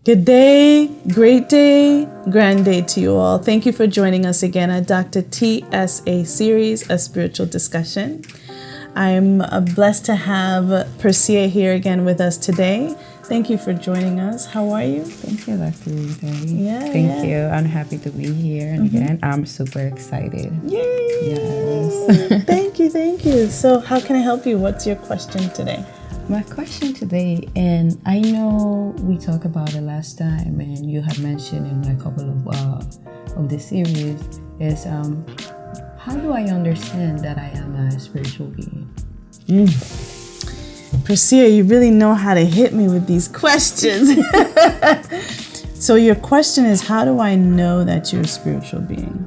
Good day, great day, grand day to you all. Thank you for joining us again at Dr. TSA Series, a spiritual discussion. I'm blessed to have Percia here again with us today. Thank you for joining us. How are you? Thank you, Dr. Rita. Yeah, Thank you. I'm happy to be here. And again, I'm super excited. Yay! Yes. Thank you. So how can I help you? What's your question today? My question today, and I know we talked about it last time, and you had mentioned in a couple of the series, is how do I understand that I am a spiritual being? Percia, you really know how to hit me with these questions. So your question is, how do I know that you're a spiritual being?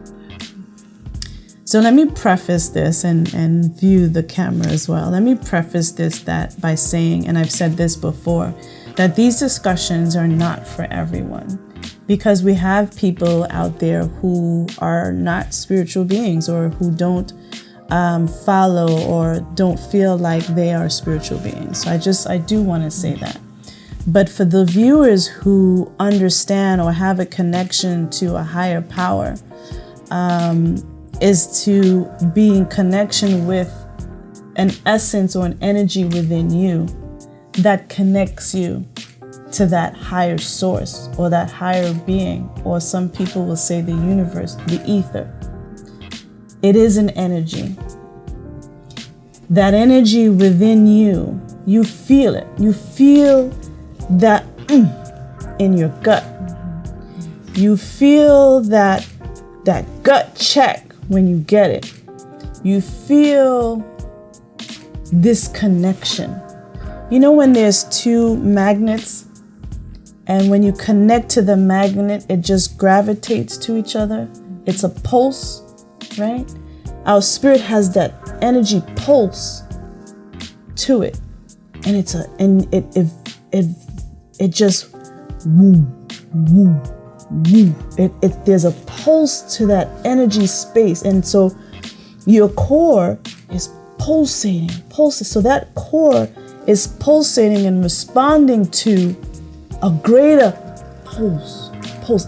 So let me preface this and view the camera as well. Let me preface this by saying, and I've said this before, that these discussions are not for everyone, because we have people out there who are not spiritual beings or who don't follow or don't feel like they are spiritual beings. So I do want to say that. But for the viewers who understand or have a connection to a higher power, is to be in connection with an essence or an energy within you that connects you to that higher source or that higher being, or some people will say the universe, the ether. It is an energy. That energy within you, you feel it. You feel that in your gut. You feel that gut check when you get it. You feel this connection. You know when there's two magnets, and when you connect to the magnet, it just gravitates to each other? It's a pulse, right? Our spirit has that energy pulse to it, and it just woo, woo, woo. There's a pulse to that energy space, and so your core is pulsating. So that core is pulsating and responding to a greater pulse.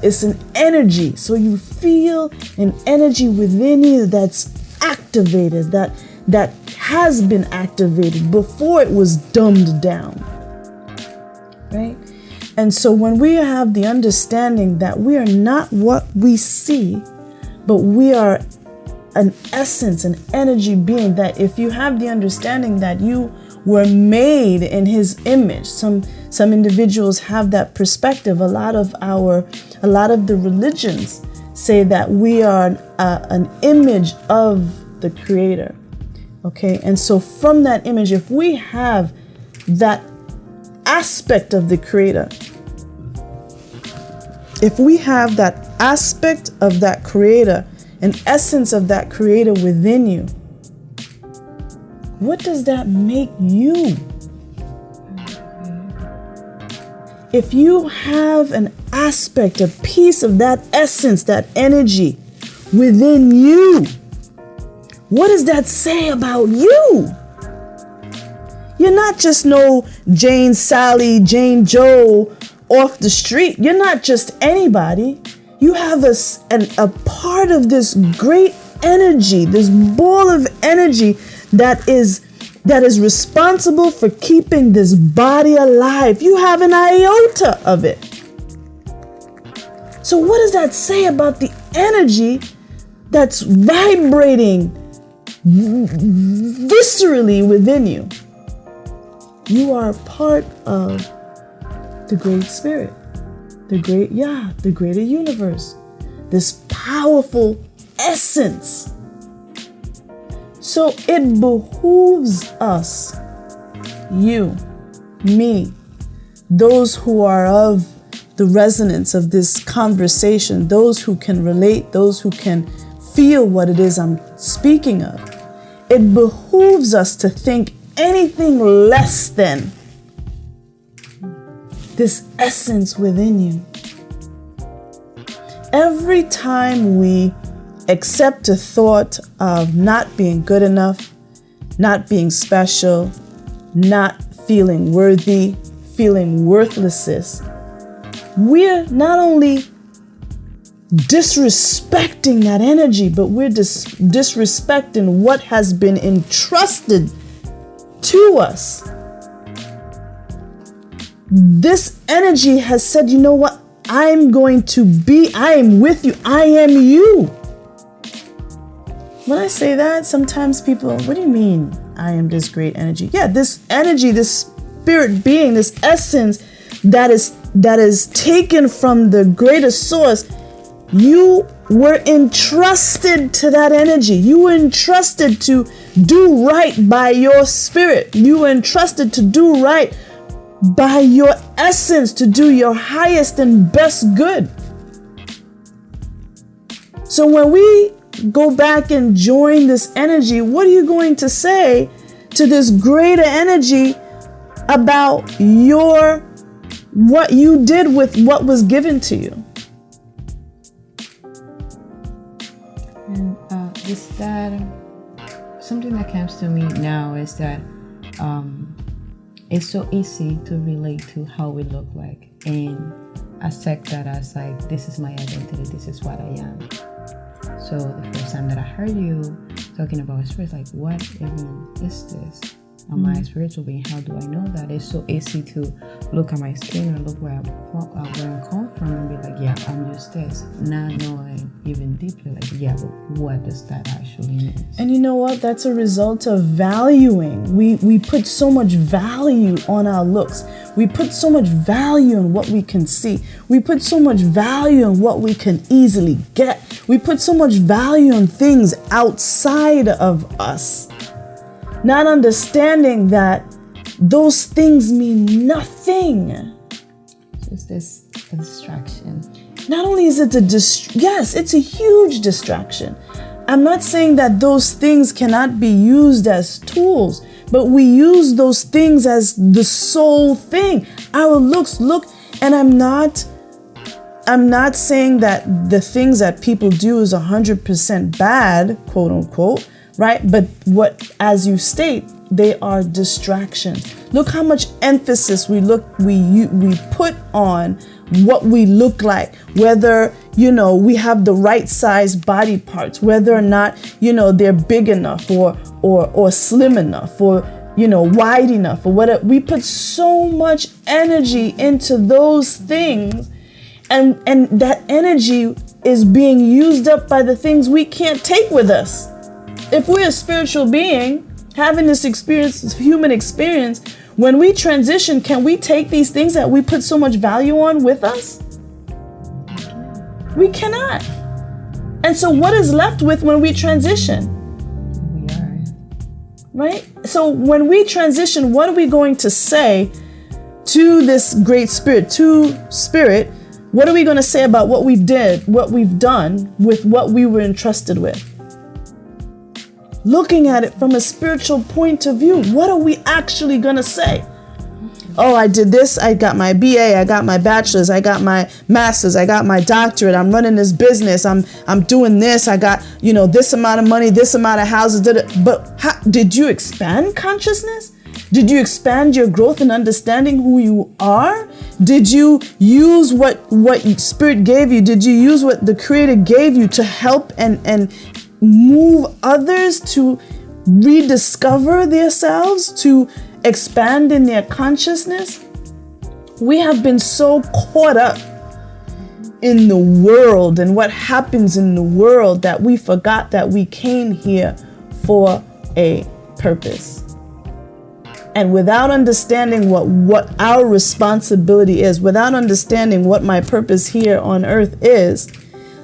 It's an energy. So you feel an energy within you that's activated, that has been activated before it was dumbed down, right? And so when we have the understanding that we are not what we see, but we are an essence, an energy being, that if you have the understanding that you were made in His image, some individuals have that perspective. A lot of the religions say that we are an image of the Creator. Okay, and so from that image, if we have that aspect of the Creator, if we have that aspect of that Creator, an essence of that Creator within you, what does that make you? If you have an aspect, a piece of that essence, that energy within you, what does that say about you? You're not just no Jane Sally, Jane Joe off the street. You're not just anybody. You have a part of this great energy, this ball of energy that is responsible for keeping this body alive. You have an iota of it. So what does that say about the energy that's vibrating viscerally within you? You are part of the Great Spirit, the Great Yah, the greater universe, this powerful essence. So it behooves us, you, me, those who are of the resonance of this conversation, those who can relate, those who can feel what it is I'm speaking of. It behooves us to think anything less than this essence within you. Every time we accept a thought of not being good enough, not being special, not feeling worthy, feeling worthlessness, we're not only disrespecting that energy, but we're disrespecting what has been entrusted to us. This energy has said, you know what? I am with you. I am you. When I say that, sometimes people, what do you mean I am this great energy? Yeah, this energy, this spirit being, this essence that is taken from the greatest source. You were entrusted to that energy. You were entrusted to do right by your spirit. You were entrusted to do right by your essence, to do your highest and best good. So when we go back and join this energy, what are you going to say to this greater energy about what you did with what was given to you? And is that something that comes to me now is that it's so easy to relate to how we look like and accept that as like, this is my identity, this is what I am. So the first time that I heard you talking about spirit, like, what even is this? Am I a spiritual being? How do I know that? It's so easy to look at my skin or look where I'm come from and be like, yeah, I'm just this. Not knowing even deeply, like, yeah, but what does that actually mean? And you know what? That's a result of valuing. We put so much value on our looks. We put so much value on what we can see. We put so much value on what we can easily get. We put so much value on things outside of us, not understanding that those things mean nothing. Just this distraction. Not only is it yes, it's a huge distraction. I'm not saying that those things cannot be used as tools, but we use those things as the sole thing. Our looks and I'm not saying that the things that people do is 100% bad, quote unquote, right? But as you state, they are distractions. Look how much emphasis we put on what we look like, whether, we have the right size body parts, whether or not, they're big enough or slim enough or, wide enough or whatever. We put so much energy into those things, and that energy is being used up by the things we can't take with us. If we're a spiritual being having this experience, this human experience, when we transition, can we take these things that we put so much value on with us? We cannot. And so what is left with when we transition? We are. Right? So when we transition, what are we going to say to this great spirit, What are we going to say about what we've done with what we were entrusted with? Looking at it from a spiritual point of view, what are we actually going to say? Oh, I did this. I got my BA. I got my bachelor's. I got my master's. I got my doctorate. I'm running this business. I'm doing this. I got, this amount of money, this amount of houses. But did you expand consciousness? Did you expand your growth and understanding who you are? Did you use what Spirit gave you? Did you use what the Creator gave you to help and move others to rediscover themselves, to expand in their consciousness? We have been so caught up in the world and what happens in the world that we forgot that we came here for a purpose. And without understanding what our responsibility is, without understanding what my purpose here on earth is,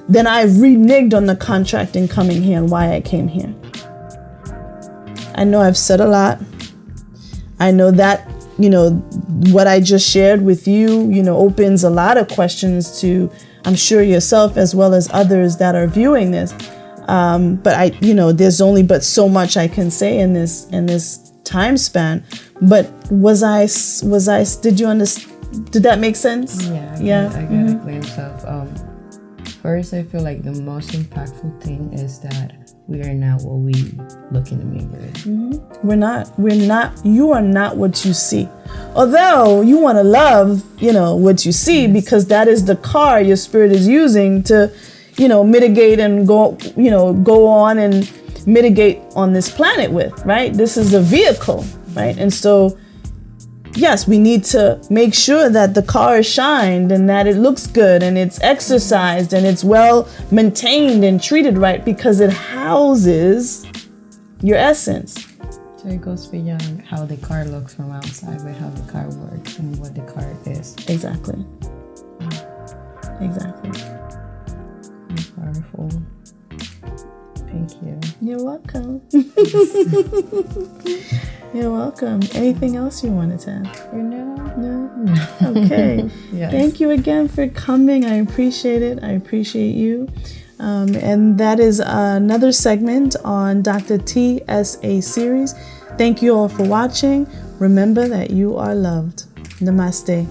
then I've reneged on the contract in coming here and why I came here. I know I've said a lot. I know that, what I just shared with you, opens a lot of questions to, I'm sure, yourself as well as others that are viewing this. But there's only but so much I can say in this time span. But did you understand? Did that make sense? Yeah. I got a glimpse of. First, I feel like the most impactful thing is that we are not what we look in the mirror. We're not, you are not what you see. Although you want to love, what you see, because that is the car your spirit is using to, mitigate and go on and mitigate on this planet with, right? This is a vehicle, right? And so, yes, we need to make sure that the car is shined and that it looks good and it's exercised and it's well maintained and treated right, because it houses your essence. So it goes beyond how the car looks from outside, but how the car works and what the car is. Exactly. Exactly. Powerful. Thank you. You're welcome. You're welcome. Anything else you wanted to add? No? Okay. Yes. Thank you again for coming. I appreciate it. I appreciate you. And that is another segment on Dr. TSA series. Thank you all for watching. Remember that you are loved. Namaste.